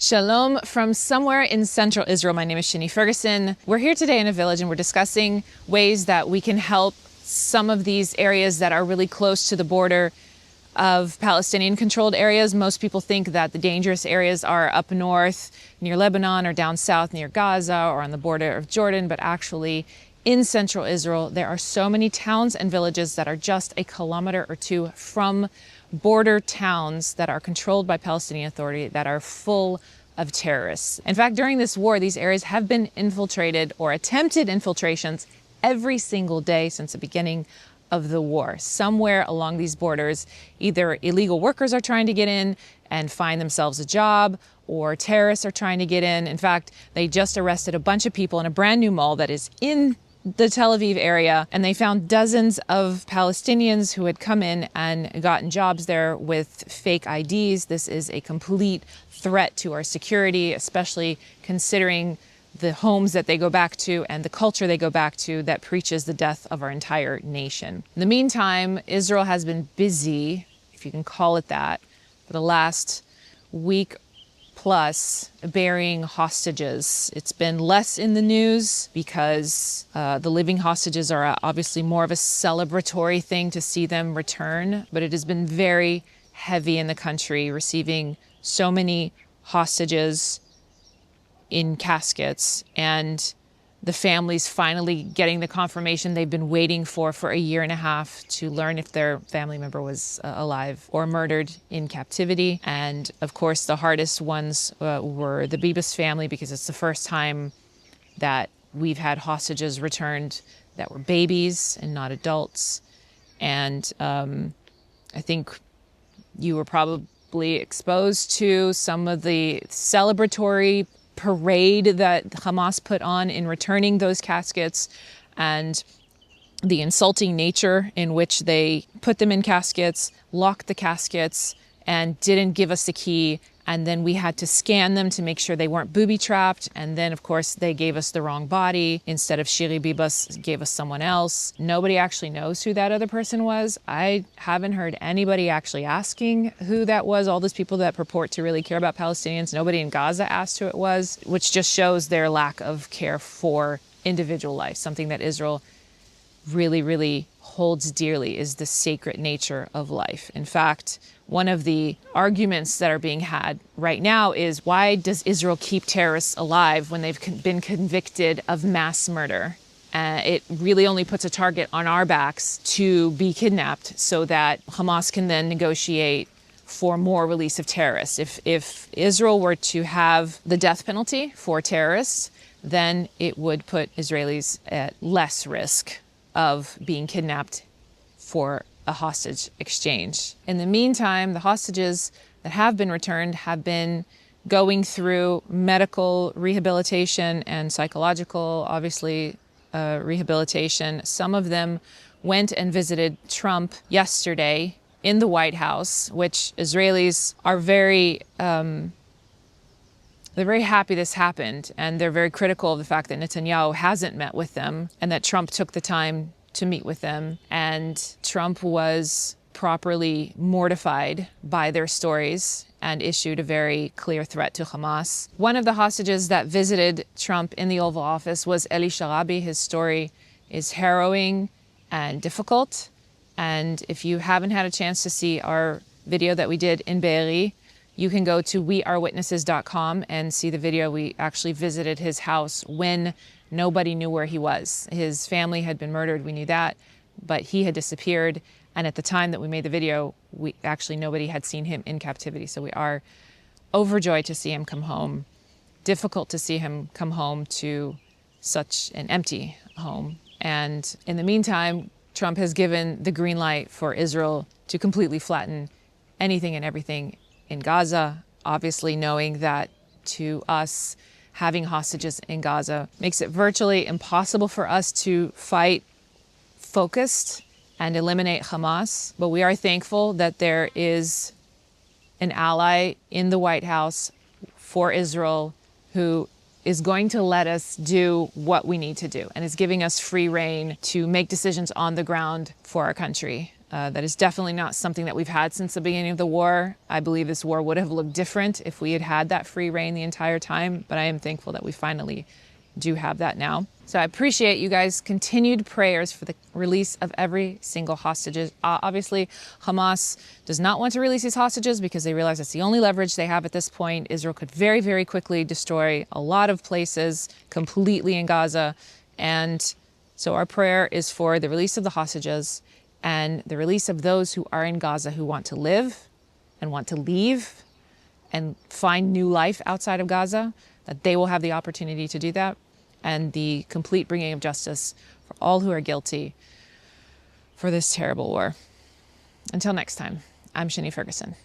Shalom from somewhere in central Israel. My name is Shani Ferguson. We're here today in a village and we're discussing ways that we can help some of these areas that are really close to the border of Palestinian-controlled areas. Most people think that the dangerous areas are up north near Lebanon or down south near Gaza or on the border of Jordan, but actually in central Israel, there are so many towns and villages that are just a kilometer or two from border towns that are controlled by Palestinian Authority that are full of terrorists. In fact, during this war, these areas have been infiltrated or attempted infiltrations every single day since the beginning of the war. Somewhere along these borders, either illegal workers are trying to get in and find themselves a job, or terrorists are trying to get in. In fact, they just arrested a bunch of people in a brand new mall that is in the Tel Aviv area, and they found dozens of Palestinians who had come in and gotten jobs there with fake IDs. This is a complete threat to our security, especially considering the homes that they go back to and the culture they go back to that preaches the death of our entire nation. In the meantime, Israel has been busy, if you can call it that, for the last week plus burying hostages. It's been less in the news because the living hostages are obviously more of a celebratory thing to see them return, but it has been very heavy in the country, receiving so many hostages in caskets, and the families finally getting the confirmation they've been waiting for a year and a half to learn if their family member was alive or murdered in captivity. And of course, the hardest ones were the Bibas family, because it's the first time that we've had hostages returned that were babies and not adults. And I think you were probably exposed to some of the celebratory parade that Hamas put on in returning those caskets, and the insulting nature in which they put them in caskets, locked the caskets, and didn't give us the key. And then we had to scan them to make sure they weren't booby-trapped. And then, of course, they gave us the wrong body. Instead of Shiri Bibas, gave us someone else. Nobody actually knows who that other person was. I haven't heard anybody actually asking who that was. All those people that purport to really care about Palestinians, nobody in Gaza asked who it was, which just shows their lack of care for individual life. Something that Israel really, really holds dearly is the sacred nature of life. In fact, one of the arguments that are being had right now is, why does Israel keep terrorists alive when they've been convicted of mass murder? It really only puts a target on our backs to be kidnapped so that Hamas can then negotiate for more release of terrorists. If Israel were to have the death penalty for terrorists, then it would put Israelis at less risk of being kidnapped for a hostage exchange. In the meantime, the hostages that have been returned have been going through medical rehabilitation and psychological, obviously, rehabilitation. Some of them went and visited Trump yesterday in the White House, which Israelis are they're very happy this happened, and they're very critical of the fact that Netanyahu hasn't met with them and that Trump took the time to meet with them. And Trump was properly mortified by their stories and issued a very clear threat to Hamas. One of the hostages that visited Trump in the Oval Office was Eli Sharabi. His story is harrowing and difficult. And if you haven't had a chance to see our video that we did in Be'eri, you can go to wearewitnesses.com and see the video. We actually visited his house when nobody knew where he was. His family had been murdered, we knew that, but he had disappeared. And at the time that we made the video, nobody had seen him in captivity. So we are overjoyed to see him come home. Difficult to see him come home to such an empty home. And in the meantime, Trump has given the green light for Israel to completely flatten anything and everything in Gaza, obviously knowing that to us, having hostages in Gaza makes it virtually impossible for us to fight focused and eliminate Hamas. But we are thankful that there is an ally in the White House for Israel who is going to let us do what we need to do and is giving us free rein to make decisions on the ground for our country. That is definitely not something that we've had since the beginning of the war. I believe this war would have looked different if we had had that free reign the entire time, but I am thankful that we finally do have that now. So I appreciate you guys' continued prayers for the release of every single hostage. Obviously, Hamas does not want to release these hostages because they realize that's the only leverage they have at this point. Israel could very, very quickly destroy a lot of places completely in Gaza. And so our prayer is for the release of the hostages and the release of those who are in Gaza who want to live and want to leave and find new life outside of Gaza, that they will have the opportunity to do that, and the complete bringing of justice for all who are guilty for this terrible war. Until next time, I'm Shani Ferguson.